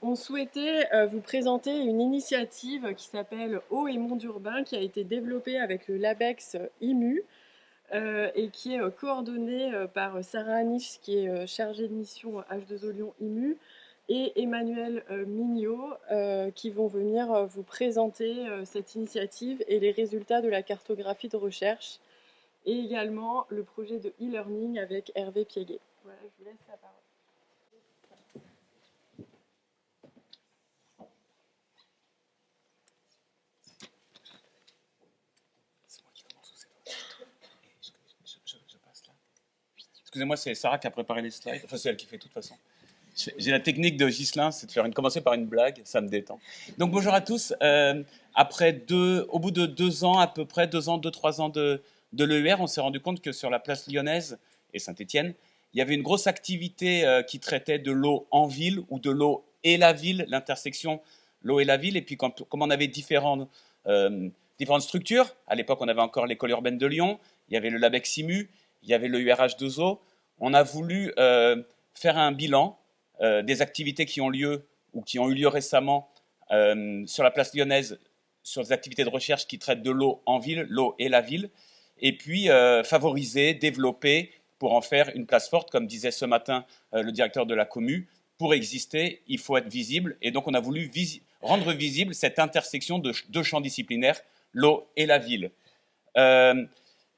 On souhaitait vous présenter une initiative qui s'appelle Eau et Monde Urbain, qui a été développée avec le LABEX IMU et qui est coordonnée par Sarah Anish, qui est chargée de mission H2O Lyon IMU, et Emmanuel Mignot, qui vont venir vous présenter cette initiative et les résultats de la cartographie de recherche, et également le projet de e-learning avec Hervé Piéguet. Voilà, je vous laisse la parole. Excusez-moi, c'est Sarah qui a préparé les slides. Enfin, c'est elle qui fait de toute façon. J'ai la technique de Ghislain, c'est de commencer par une blague, ça me détend. Donc bonjour à tous. Au bout de 2 ans, à peu près 3 ans de l'EUR, on s'est rendu compte que sur la place lyonnaise et Saint-Étienne, il y avait une grosse activité qui traitait de l'eau en ville ou de l'eau et la ville, l'intersection l'eau et la ville. Et puis comme on avait différentes structures, à l'époque on avait encore l'école urbaine de Lyon, il y avait le LABEX IMU, il y avait le URH2O, on a voulu faire un bilan des activités qui ont lieu ou qui ont eu lieu récemment sur la place lyonnaise, sur des activités de recherche qui traitent de l'eau en ville, l'eau et la ville, et puis favoriser, développer pour en faire une place forte, comme disait ce matin le directeur de la commu. Pour exister, il faut être visible, et donc on a voulu rendre visible cette intersection de 2 champs disciplinaires, l'eau et la ville.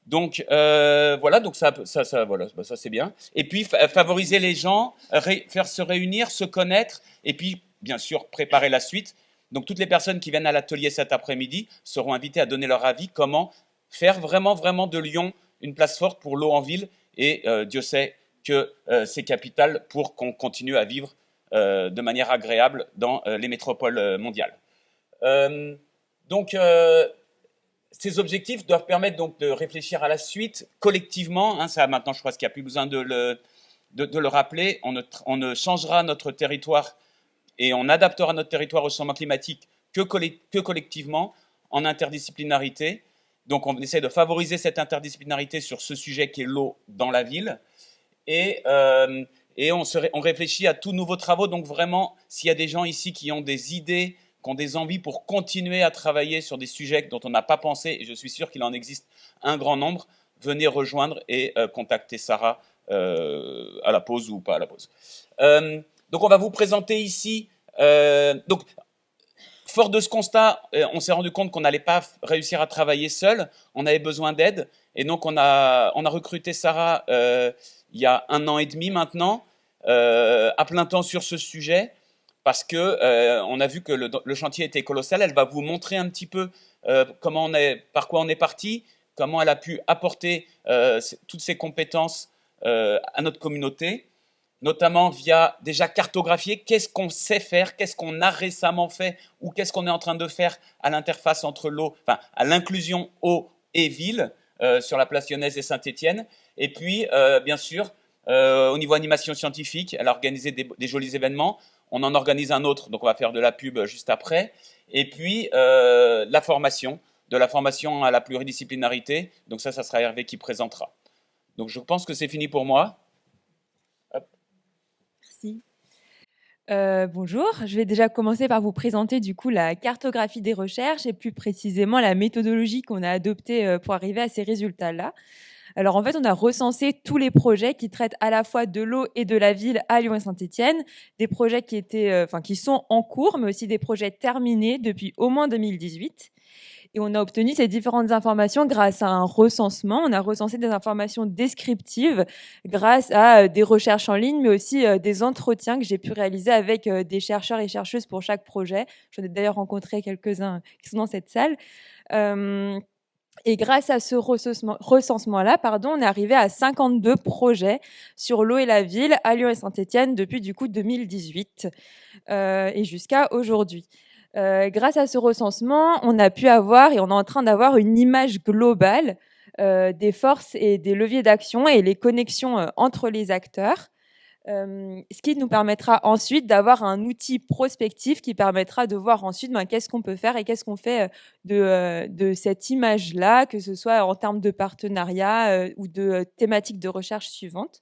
Donc voilà, donc ça voilà, ça c'est bien. Et puis favoriser les gens, faire se réunir, se connaître, et puis bien sûr préparer la suite. Donc toutes les personnes qui viennent à l'atelier cet après-midi seront invitées à donner leur avis comment faire vraiment de Lyon une place forte pour l'eau en ville. Et Dieu sait que c'est capital pour qu'on continue à vivre de manière agréable dans les métropoles mondiales. Ces objectifs doivent permettre donc de réfléchir à la suite collectivement. Ça, maintenant, je crois qu'il n'y a plus besoin de le rappeler. On ne changera notre territoire et on adaptera notre territoire au changement climatique que collectivement, en interdisciplinarité. Donc, on essaie de favoriser cette interdisciplinarité sur ce sujet qui est l'eau dans la ville. Et on réfléchit à tous nouveaux travaux. Donc, vraiment, s'il y a des gens ici qui ont des idées, qui ont des envies pour continuer à travailler sur des sujets dont on n'a pas pensé, et je suis sûr qu'il en existe un grand nombre, venez rejoindre et contacter Sarah à la pause ou pas à la pause. Donc on va vous présenter ici, donc fort de ce constat, on s'est rendu compte qu'on n'allait pas réussir à travailler seul, on avait besoin d'aide, et donc on a recruté Sarah il y a 1 an et demi maintenant, à plein temps sur ce sujet, parce que on a vu que le chantier était colossal. Elle va vous montrer un petit peu par quoi on est parti, comment elle a pu apporter toutes ses compétences à notre communauté, notamment via déjà cartographier qu'est-ce qu'on sait faire, qu'est-ce qu'on a récemment fait ou qu'est-ce qu'on est en train de faire à l'interface entre l'eau, enfin à l'inclusion eau et ville sur la place lyonnaise et Saint-Étienne. Et puis, bien sûr, au niveau animation scientifique, elle a organisé des jolis événements. On en organise un autre, donc on va faire de la pub juste après. Et puis, de la formation à la pluridisciplinarité. Donc ça sera Hervé qui présentera. Donc je pense que c'est fini pour moi. Hop. Merci. Bonjour, je vais déjà commencer par vous présenter du coup la cartographie des recherches et plus précisément la méthodologie qu'on a adoptée pour arriver à ces résultats-là. Alors en fait, on a recensé tous les projets qui traitent à la fois de l'eau et de la ville à Lyon et Saint-Étienne, des projets qui sont en cours, mais aussi des projets terminés depuis au moins 2018. Et on a obtenu ces différentes informations grâce à un recensement. On a recensé des informations descriptives grâce à des recherches en ligne, mais aussi des entretiens que j'ai pu réaliser avec des chercheurs et chercheuses pour chaque projet. J'en ai d'ailleurs rencontré quelques-uns qui sont dans cette salle. Et grâce à ce recensement-là, on est arrivé à 52 projets sur l'eau et la ville à Lyon et Saint-Étienne depuis du coup 2018 et jusqu'à aujourd'hui. Grâce à ce recensement, on a pu avoir et on est en train d'avoir une image globale des forces et des leviers d'action et les connexions entre les acteurs. Ce qui nous permettra ensuite d'avoir un outil prospectif qui permettra de voir ensuite qu'est-ce qu'on peut faire et qu'est-ce qu'on fait de cette image-là, que ce soit en termes de partenariat ou de thématiques de recherche suivantes.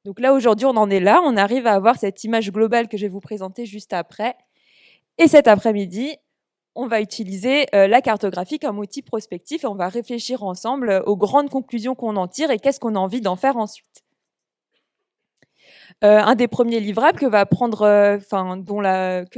Donc là, aujourd'hui, on en est là. On arrive à avoir cette image globale que je vais vous présenter juste après. Et cet après-midi, on va utiliser la cartographie comme outil prospectif et on va réfléchir ensemble aux grandes conclusions qu'on en tire et qu'est-ce qu'on a envie d'en faire ensuite. Un des premiers livrables que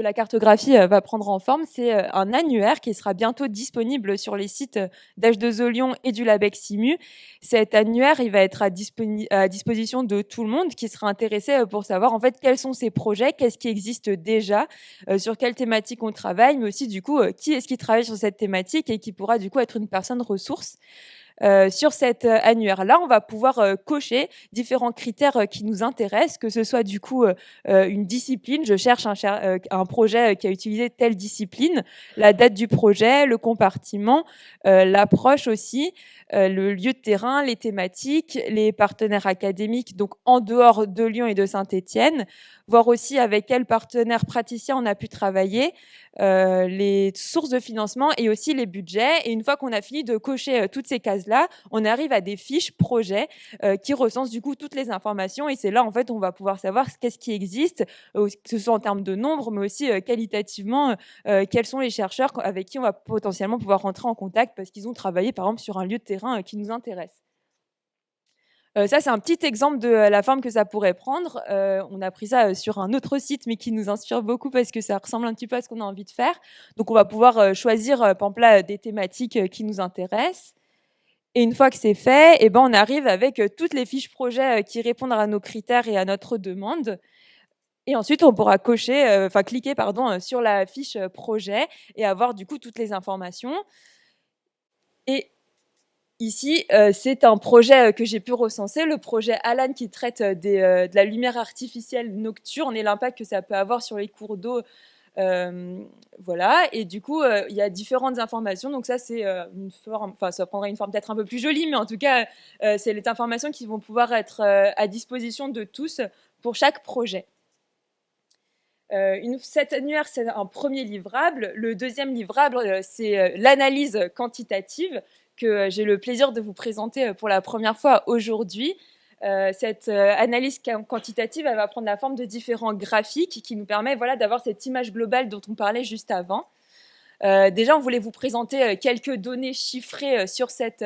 la cartographie va prendre en forme, c'est un annuaire qui sera bientôt disponible sur les sites d'H2O Lyon et du LabEx IMU. Cet annuaire, il va être à disposition de tout le monde qui sera intéressé pour savoir en fait quels sont ces projets, qu'est-ce qui existe déjà, sur quelle thématique on travaille, mais aussi du coup qui est-ce qui travaille sur cette thématique et qui pourra du coup être une personne ressource. Sur cet annuaire-là, on va pouvoir cocher différents critères qui nous intéressent, que ce soit du coup une discipline, je cherche un projet qui a utilisé telle discipline, la date du projet, le compartiment, l'approche aussi, le lieu de terrain, les thématiques, les partenaires académiques, donc en dehors de Lyon et de Saint-Étienne, voir aussi avec quels partenaires praticiens on a pu travailler, les sources de financement et aussi les budgets. Et une fois qu'on a fini de cocher toutes ces cases-là, on arrive à des fiches projets qui recensent du coup toutes les informations. Et c'est là, en fait, on va pouvoir savoir qu'est-ce qui existe, que ce soit en termes de nombre, mais aussi qualitativement, quels sont les chercheurs avec qui on va potentiellement pouvoir rentrer en contact parce qu'ils ont travaillé, par exemple, sur un lieu de terrain qui nous intéresse. Ça, c'est un petit exemple de la forme que ça pourrait prendre. On a pris ça sur un autre site, mais qui nous inspire beaucoup parce que ça ressemble un petit peu à ce qu'on a envie de faire. Donc, on va pouvoir choisir, par exemple, là, des thématiques qui nous intéressent. Et une fois que c'est fait, on arrive avec toutes les fiches projets qui répondent à nos critères et à notre demande. Et ensuite, on pourra cliquer sur la fiche projet et avoir du coup toutes les informations. Et ici, c'est un projet que j'ai pu recenser, le projet Alan qui traite de la lumière artificielle nocturne et l'impact que ça peut avoir sur les cours d'eau. Voilà, et du coup, il y a différentes informations. Donc ça, c'est une forme, ça prendra une forme peut-être un peu plus jolie, mais en tout cas, c'est les informations qui vont pouvoir être à disposition de tous pour chaque projet. Cet annuaire, c'est un premier livrable. Le deuxième livrable, c'est l'analyse quantitative que j'ai le plaisir de vous présenter pour la première fois aujourd'hui. Cette analyse quantitative, elle va prendre la forme de différents graphiques qui nous permettent d'avoir cette image globale dont on parlait juste avant. Déjà, on voulait vous présenter quelques données chiffrées sur cette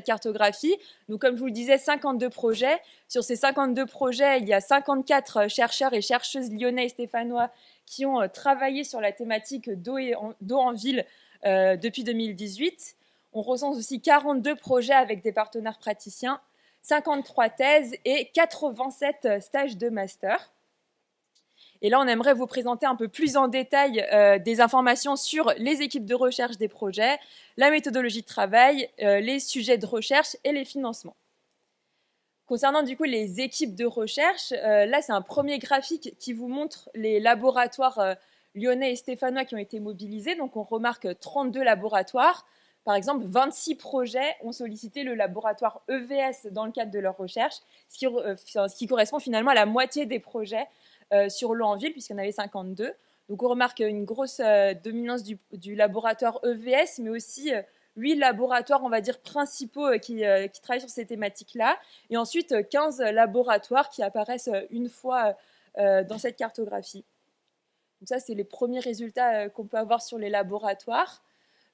cartographie. Donc, comme je vous le disais, 52 projets. Sur ces 52 projets, il y a 54 chercheurs et chercheuses lyonnais et stéphanois qui ont travaillé sur la thématique d'eau en ville depuis 2018. On recense aussi 42 projets avec des partenaires praticiens, 53 thèses et 87 stages de master. Et là, on aimerait vous présenter un peu plus en détail des informations sur les équipes de recherche des projets, la méthodologie de travail, les sujets de recherche et les financements. Concernant du coup les équipes de recherche, là, c'est un premier graphique qui vous montre les laboratoires lyonnais et stéphanois qui ont été mobilisés. Donc, on remarque 32 laboratoires. Par exemple, 26 projets ont sollicité le laboratoire EVS dans le cadre de leur recherche, ce qui correspond finalement à la moitié des projets sur l'eau en ville, puisqu'il y en avait 52. Donc, on remarque une grosse dominance du laboratoire EVS, mais aussi 8 laboratoires, on va dire, principaux qui travaillent sur ces thématiques-là. Et ensuite, 15 laboratoires qui apparaissent une fois dans cette cartographie. Donc ça, c'est les premiers résultats qu'on peut avoir sur les laboratoires.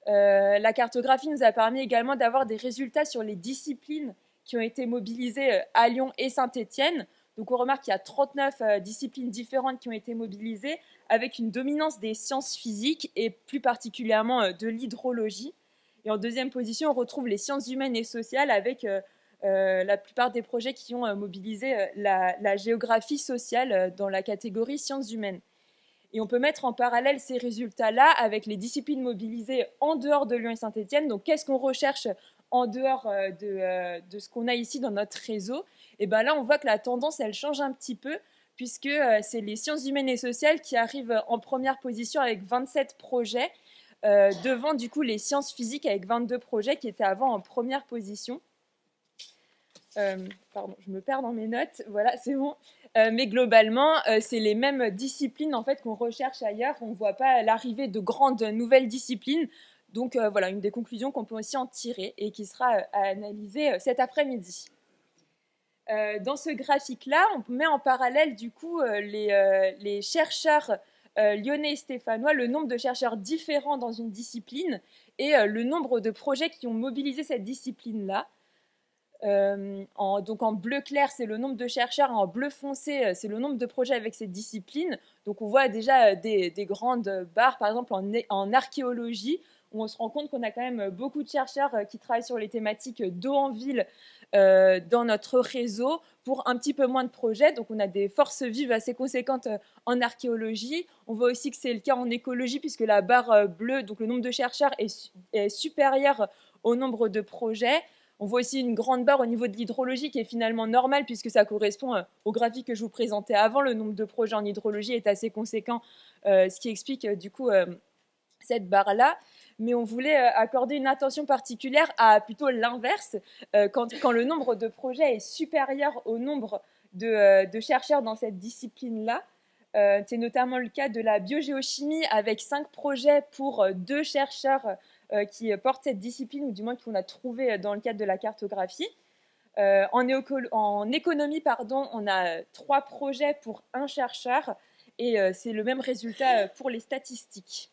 La cartographie nous a permis également d'avoir des résultats sur les disciplines qui ont été mobilisées à Lyon et Saint-Étienne. Donc on remarque qu'il y a 39 disciplines différentes qui ont été mobilisées avec une dominance des sciences physiques et plus particulièrement de l'hydrologie. Et en deuxième position, on retrouve les sciences humaines et sociales avec la plupart des projets qui ont mobilisé la géographie sociale dans la catégorie sciences humaines. Et on peut mettre en parallèle ces résultats-là avec les disciplines mobilisées en dehors de Lyon et Saint-Étienne. Donc, qu'est-ce qu'on recherche en dehors de ce qu'on a ici dans notre réseau? Et bien là, on voit que la tendance, elle change un petit peu, puisque c'est les sciences humaines et sociales qui arrivent en première position avec 27 projets, devant du coup les sciences physiques avec 22 projets qui étaient avant en première position. Pardon, je me perds dans mes notes. Voilà, c'est bon. Mais globalement, c'est les mêmes disciplines en fait qu'on recherche ailleurs. On ne voit pas l'arrivée de grandes nouvelles disciplines. Donc voilà, une des conclusions qu'on peut aussi en tirer et qui sera à analyser cet après-midi. Dans ce graphique-là, on met en parallèle du coup les chercheurs lyonnais et stéphanois, le nombre de chercheurs différents dans une discipline et le nombre de projets qui ont mobilisé cette discipline-là. Donc en bleu clair, c'est le nombre de chercheurs, en bleu foncé, c'est le nombre de projets avec cette discipline. Donc on voit déjà des grandes barres, par exemple en archéologie, où on se rend compte qu'on a quand même beaucoup de chercheurs qui travaillent sur les thématiques d'eau en ville dans notre réseau pour un petit peu moins de projets. Donc on a des forces vives assez conséquentes en archéologie. On voit aussi que c'est le cas en écologie, puisque la barre bleue, donc le nombre de chercheurs est supérieur au nombre de projets. On voit aussi une grande barre au niveau de l'hydrologie qui est finalement normale puisque ça correspond au graphique que je vous présentais avant. Le nombre de projets en hydrologie est assez conséquent, ce qui explique du coup cette barre-là. Mais on voulait accorder une attention particulière à plutôt l'inverse, quand le nombre de projets est supérieur au nombre de chercheurs dans cette discipline-là. C'est notamment le cas de la biogéochimie avec 5 projets pour 2 chercheurs qui portent cette discipline, ou du moins qu'on a trouvé dans le cadre de la cartographie. En économie, pardon, on a 3 projets pour 1 chercheur, et c'est le même résultat pour les statistiques.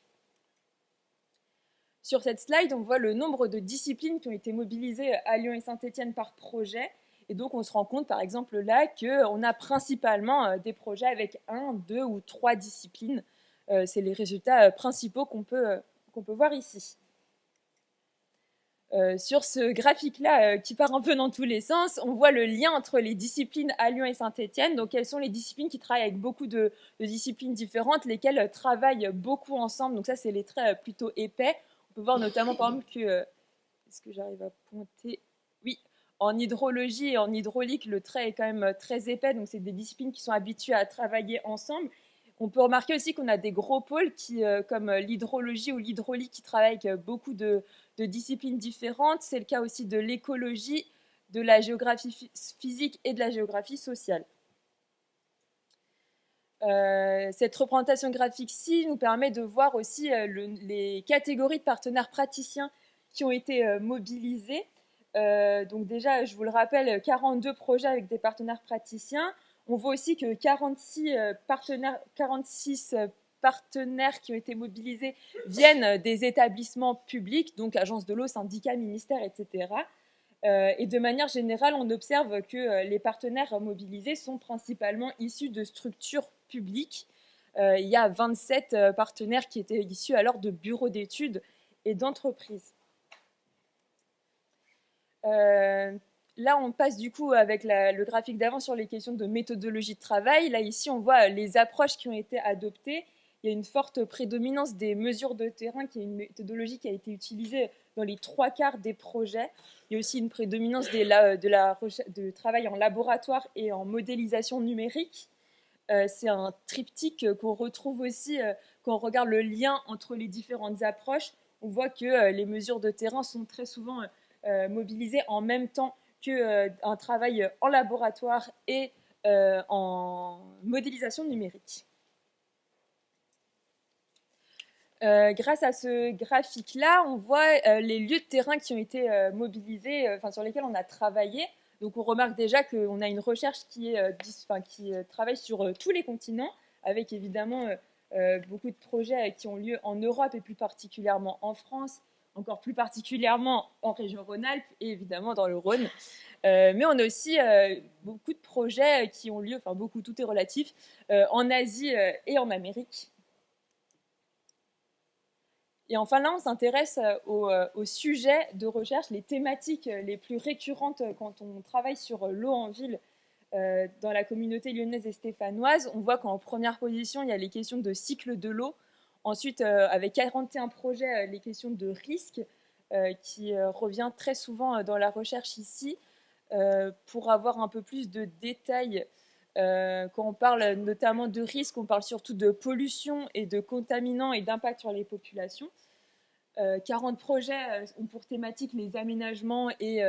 Sur cette slide, on voit le nombre de disciplines qui ont été mobilisées à Lyon et Saint-Étienne par projet. Et donc, on se rend compte, par exemple, là, qu'on a principalement des projets avec 1, 2 ou 3 disciplines. C'est les résultats principaux qu'on peut voir ici. Sur ce graphique-là, qui part un peu dans tous les sens, on voit le lien entre les disciplines à Lyon et Saint-Étienne. Donc, quelles sont les disciplines qui travaillent avec beaucoup de disciplines différentes, lesquelles travaillent beaucoup ensemble. Donc, ça, c'est les traits plutôt épais. On peut voir notamment, par exemple, que... Est-ce que j'arrive à pointer? Oui, en hydrologie et en hydraulique, le trait est quand même très épais. Donc, c'est des disciplines qui sont habituées à travailler ensemble. On peut remarquer aussi qu'on a des gros pôles comme l'hydrologie ou l'hydraulique qui travaillent avec beaucoup de disciplines différentes. C'est le cas aussi de l'écologie, de la géographie physique et de la géographie sociale. Cette représentation graphique-ci nous permet de voir aussi les catégories de partenaires praticiens qui ont été mobilisés. Donc déjà, je vous le rappelle, 42 projets avec des partenaires praticiens. On voit aussi que 46 partenaires qui ont été mobilisés viennent des établissements publics, donc agences de l'eau, syndicats, ministères, etc. Et de manière générale, on observe que les partenaires mobilisés sont principalement issus de structures publiques. Il y a 27 partenaires qui étaient issus alors de bureaux d'études et d'entreprises. Là, on passe du coup avec le graphique d'avant sur les questions de méthodologie de travail. Là, ici, on voit les approches qui ont été adoptées. Il y a une forte prédominance des mesures de terrain, qui est une méthodologie qui a été utilisée dans les 3/4 des projets. Il y a aussi une prédominance de travail en laboratoire et en modélisation numérique. C'est un triptyque qu'on retrouve aussi quand on regarde le lien entre les différentes approches. On voit que les mesures de terrain sont très souvent mobilisées en même temps qu'un travail en laboratoire et en modélisation numérique. Grâce à ce graphique-là, on voit les lieux de terrain qui ont été mobilisés, sur lesquels on a travaillé. Donc on remarque déjà qu'on a une recherche qui travaille sur tous les continents, avec évidemment beaucoup de projets qui ont lieu en Europe et plus particulièrement en France, encore plus particulièrement en région Rhône-Alpes et évidemment dans le Rhône. Mais on a aussi beaucoup de projets qui ont lieu, beaucoup, tout est relatif, en Asie et en Amérique. Et enfin là, on s'intéresse aux sujets de recherche, les thématiques les plus récurrentes quand on travaille sur l'eau en ville dans la communauté lyonnaise et stéphanoise. On voit qu'en première position, il y a les questions de cycle de l'eau. Ensuite, avec 41 projets, les questions de risque qui revient très souvent dans la recherche ici. Pour avoir un peu plus de détails, quand on parle notamment de risque, on parle surtout de pollution et de contaminants et d'impact sur les populations. 40 projets ont pour thématique les aménagements et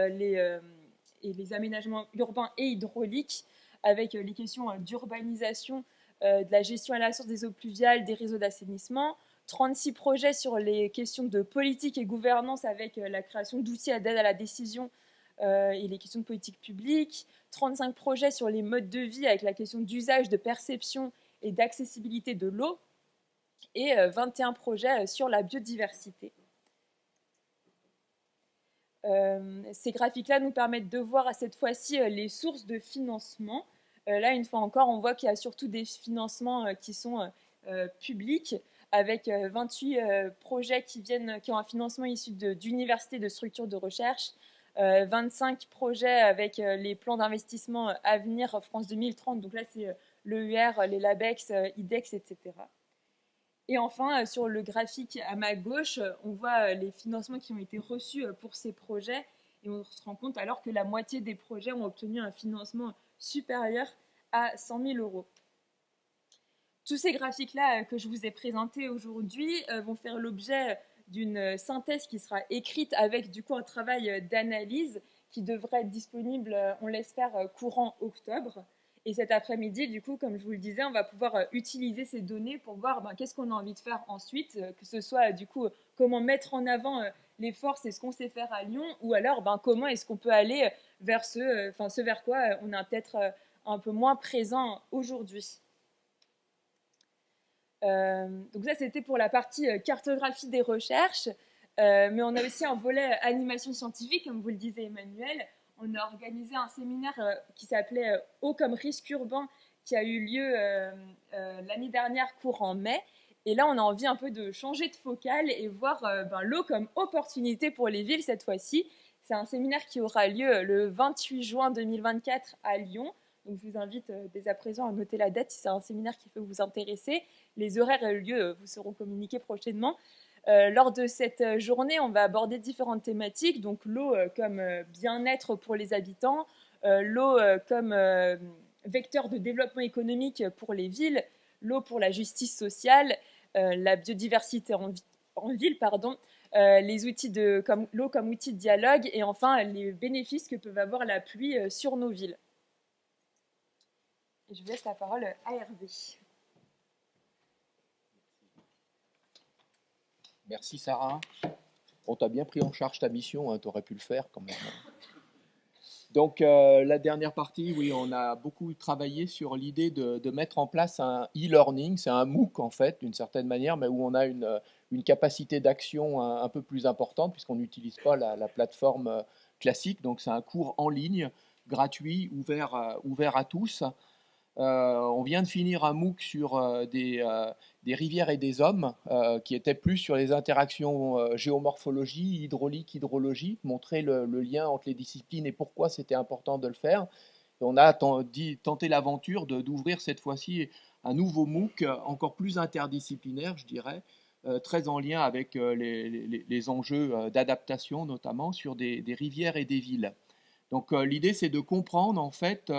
les aménagements urbains et hydrauliques, avec les questions d'urbanisation, de la gestion à la source des eaux pluviales, des réseaux d'assainissement. 36 projets sur les questions de politique et gouvernance avec la création d'outils d'aide à la décision et les questions de politique publique. 35 projets sur les modes de vie avec la question d'usage, de perception et d'accessibilité de l'eau. Et 21 projets sur la biodiversité. Ces graphiques-là nous permettent de voir à cette fois-ci les sources de financement. Là, une fois encore, on voit qu'il y a surtout des financements qui sont publics, avec 28 projets qui ont un financement issu d'universités, de structures de recherche, 25 projets avec les plans d'investissement à venir France 2030, donc là c'est l'EUR, les LABEX, IDEX, etc. Et enfin, sur le graphique à ma gauche, on voit les financements qui ont été reçus pour ces projets, et on se rend compte alors que la moitié des projets ont obtenu un financement supérieur à 100 000 euros. Tous ces graphiques-là que je vous ai présentés aujourd'hui vont faire l'objet d'une synthèse qui sera écrite avec du coup un travail d'analyse qui devrait être disponible, on l'espère, courant octobre. Et cet après-midi, du coup, comme je vous le disais, on va pouvoir utiliser ces données pour voir qu'est-ce qu'on a envie de faire ensuite, que ce soit du coup comment mettre en avant les forces et ce qu'on sait faire à Lyon, ou alors comment est-ce qu'on peut aller vers ce vers quoi on est peut-être un peu moins présent aujourd'hui. Donc ça, c'était pour la partie cartographie des recherches, mais on a aussi un volet animation scientifique, comme vous le disait Emmanuel. On a organisé un séminaire qui s'appelait Eau comme risque urbain, qui a eu lieu l'année dernière, courant mai. Et là, on a envie un peu de changer de focale et voir l'eau comme opportunité pour les villes cette fois-ci. C'est un séminaire qui aura lieu le 28 juin 2024 à Lyon. Donc, je vous invite dès à présent à noter la date si c'est un séminaire qui peut vous intéresser. Les horaires et le lieu vous seront communiqués prochainement. Lors de cette journée, on va aborder différentes thématiques, donc l'eau comme bien-être pour les habitants, l'eau comme vecteur de développement économique pour les villes, l'eau pour la justice sociale, la biodiversité en ville, les outils comme l'eau comme outil de dialogue, et enfin les bénéfices que peuvent avoir la pluie sur nos villes. Et je vous laisse la parole à Hervé. Merci Sarah. On t'a bien pris en charge ta mission, hein, tu aurais pu le faire quand même. Donc la dernière partie, oui, on a beaucoup travaillé sur l'idée de mettre en place un e-learning, c'est un MOOC en fait, d'une certaine manière, mais où on a une capacité d'action un peu plus importante, puisqu'on n'utilise pas la plateforme classique, donc c'est un cours en ligne, gratuit, ouvert à tous. On vient de finir un MOOC sur des rivières et des hommes, qui était plus sur les interactions géomorphologie, hydraulique, hydrologie, montrer le lien entre les disciplines et pourquoi c'était important de le faire. Et on a tenté l'aventure d'ouvrir cette fois-ci un nouveau MOOC encore plus interdisciplinaire, je dirais, très en lien avec les enjeux d'adaptation, notamment sur des rivières et des villes. Donc l'idée, c'est de comprendre en fait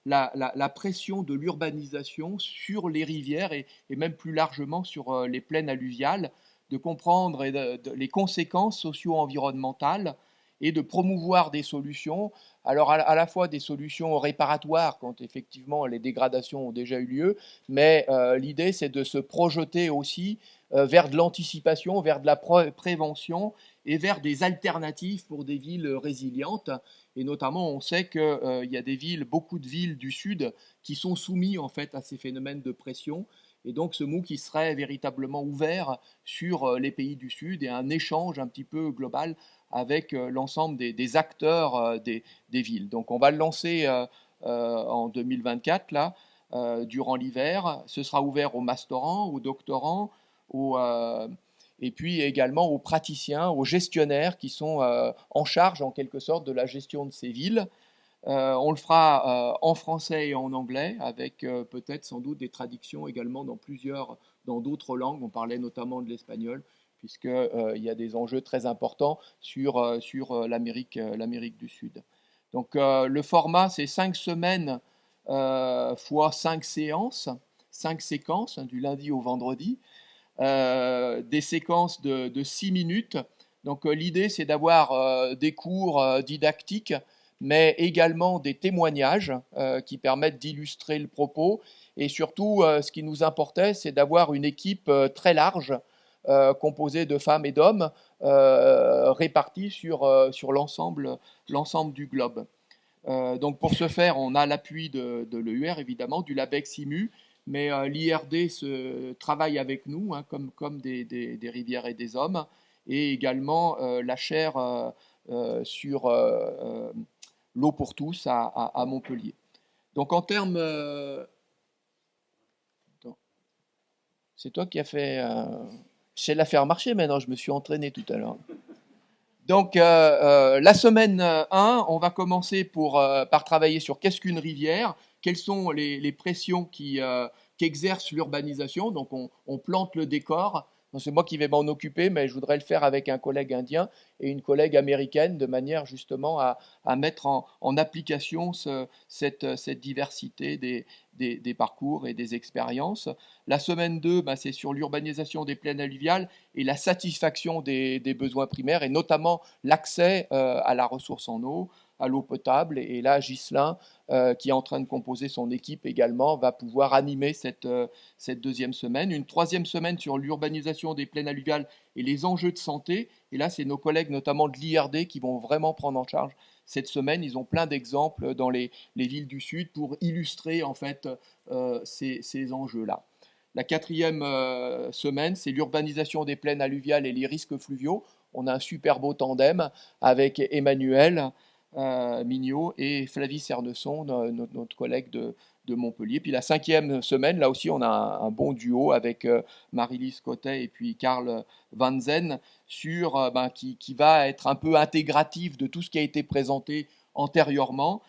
la pression de l'urbanisation sur les rivières et même plus largement sur les plaines alluviales, de comprendre les conséquences socio-environnementales et de promouvoir des solutions, alors à la fois des solutions réparatoires quand effectivement les dégradations ont déjà eu lieu, mais l'idée c'est de se projeter aussi vers de l'anticipation, vers de la prévention et vers des alternatives pour des villes résilientes. Et notamment, on sait qu'il y a beaucoup de villes du Sud qui sont soumises en fait à ces phénomènes de pression. Et donc, ce MOOC qui serait véritablement ouvert sur les pays du Sud et un échange un petit peu global avec l'ensemble des acteurs des villes. Donc, on va le lancer en 2024, là, durant l'hiver. Ce sera ouvert aux masterants, aux doctorants, et puis également aux praticiens, aux gestionnaires qui sont en charge en quelque sorte de la gestion de ces villes. On le fera en français et en anglais, avec peut-être sans doute des traductions également dans d'autres langues. On parlait notamment de l'espagnol, puisqu'il y a des enjeux très importants sur l'Amérique du Sud. Donc le format, c'est 5 semaines fois 5 séances, 5 séquences, du lundi au vendredi. Des séquences de 6 minutes. Donc l'idée, c'est d'avoir des cours didactiques, mais également des témoignages qui permettent d'illustrer le propos. Et surtout, ce qui nous importait, c'est d'avoir une équipe très large, composée de femmes et d'hommes, répartis sur l'ensemble du globe. Donc pour ce faire, on a l'appui de l'EUR, évidemment, du LabEx IMU, mais l'IRD travaille avec nous, hein, comme des rivières et des hommes, et également la chaire sur l'eau pour tous à Montpellier. Donc en termes... c'est toi qui as fait... je sais la faire marcher maintenant, je me suis entraîné tout à l'heure. Donc la semaine 1, on va commencer par travailler sur qu'est-ce qu'une rivière, quelles sont les pressions qu'exerce l'urbanisation. Donc on plante le décor. C'est moi qui vais m'en occuper, mais je voudrais le faire avec un collègue indien et une collègue américaine, de manière justement à mettre en application cette diversité des parcours et des expériences. La semaine 2, c'est sur l'urbanisation des plaines alluviales et la satisfaction des besoins primaires, et notamment l'accès à la ressource en eau, à l'eau potable. Et là, Ghislain, qui est en train de composer son équipe également, va pouvoir animer cette deuxième semaine. Une troisième semaine sur l'urbanisation des plaines alluviales et les enjeux de santé. Et là, c'est nos collègues, notamment de l'IRD, qui vont vraiment prendre en charge cette semaine. Ils ont plein d'exemples dans les villes du Sud pour illustrer en fait ces enjeux-là. La quatrième semaine, c'est l'urbanisation des plaines alluviales et les risques fluviaux. On a un super beau tandem avec Emmanuel Mignot et Flavie Cernesson, notre collègue de Montpellier. Puis la cinquième semaine, là aussi, on a un bon duo avec Marie-Lise Cotet et puis Karl Vanzen qui va être un peu intégratif de tout ce qui a été présenté antérieurement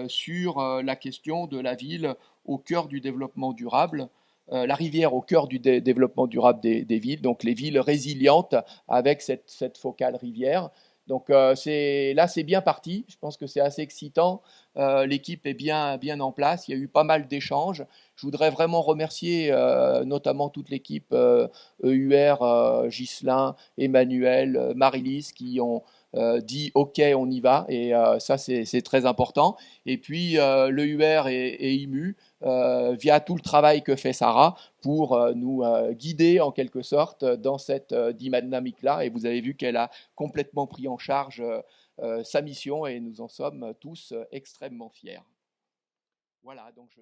sur la question de la ville au cœur du développement durable. La rivière au cœur du développement durable des villes, donc les villes résilientes avec cette focale rivière. Donc c'est bien parti, je pense que c'est assez excitant, l'équipe est bien en place, il y a eu pas mal d'échanges. Je voudrais vraiment remercier notamment toute l'équipe EUR, Ghislain, Emmanuel, Marie-Lise qui ont dit OK, on y va, et ça c'est très important. Et puis l'EUR et IMU, via tout le travail que fait Sarah pour nous guider en quelque sorte dans cette dynamique-là. Et vous avez vu qu'elle a complètement pris en charge sa mission et nous en sommes tous extrêmement fiers. Voilà, donc je...